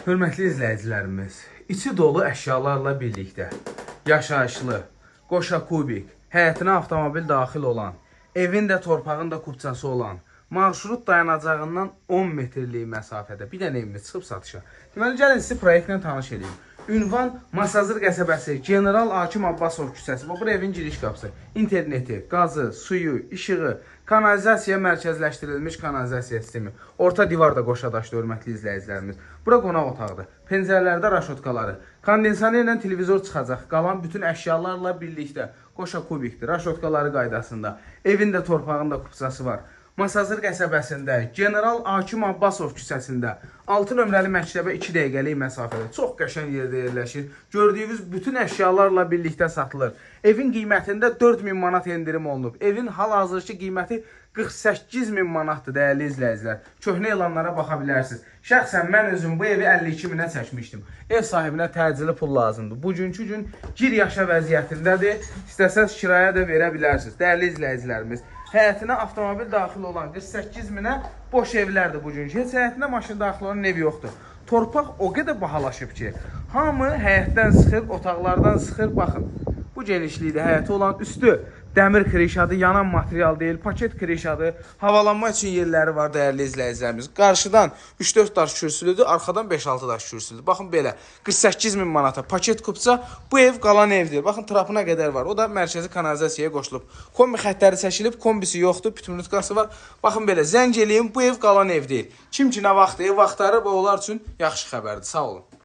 Hörmətli izləyicilərimiz, içi dolu əşyalarla birlikdə yaşayışlı, qoşa kubik, həyətinə avtomobil daxil olan, evin də torpağın da kupçası olan, marşrut dayanacağından 10 metrlik məsafədə bir dənə evimiz çıxıb satışa. Deməli, gəlin sizi proyektlə tanış edeyim. Ünvan Masazır qəsəbəsi, General Hakim Abbasov küçəsi. Bu evin giriş qapısı. İnterneti, qazı, suyu, işığı, kanalizasiya mərkəzləşdirilmiş kanalizasiya sistemi. Orta divar da qoşadaşdı, hörmətli izləyicilərimiz. Bura qonaq otaqdır. Pəncərələrdə raşotkaları, kondensaner ilə televizor çıxacaq. Qalan bütün əşyalarla birlikdə qoşa kubikdir. Raşotkaları qaydasında. Evin də torpağın da kupçası var. Masazır qəsəbəsində, General Hakim Abbasov küçəsində 6 nömrəli məktəbə 2 dəqiqəlik məsafədə çox qəşəng yerdə yerləşir. Gördüyünüz bütün əşyalarla birlikdə satılır. Evin qiymətində 4000 manat endirim olunub. Evin hal-hazırki qiyməti 48.000 manatdır, dəyərli izləyicilər. Köhnə elanlara baxa bilərsiniz. Şəxsən mən özüm bu evi 52 minə çəkmişdim. Ev sahibinə təcili pul lazımdır. Bugünkü gün gir yaşa vəziyyətindədir. İstəsəz kirayə də verə bilərsiniz. Dəyərli izləyicilərimiz. Həyətinə avtomobil daxil olan 48 minə boş evlərdir bugünkü. Heç həyətinə maşın daxil olan ev yoxdur. Torpaq o qədər bahalaşıb ki, hamı həyətdən sıxır, otaqlardan sıxır. Baxın, bu genişlikdə həyəti olan üstü dəmir krişadır, yanan material deyil, paket krişadır. Havalanma üçün yerləri var, dəyərli izləyicilərimiz. Qarşıdan 3-4 daş kürsülüdür, arxadan 5-6 daş kürsülüdür. Baxın belə, 48.000 manata paket kupça, bu ev qalan evdir. Baxın, trapına qədər var, o da mərkəzi kanalizasiyaya qoşulub. Kombi xətləri çəkilib, kombisi yoxdur, pütünlütkası var. Baxın belə, zəng eləyin, bu ev qalan ev deyil. Kim ki nə vaxt ev axtarır, onlar üçün yaxşı xəbərdir. Sağ olun.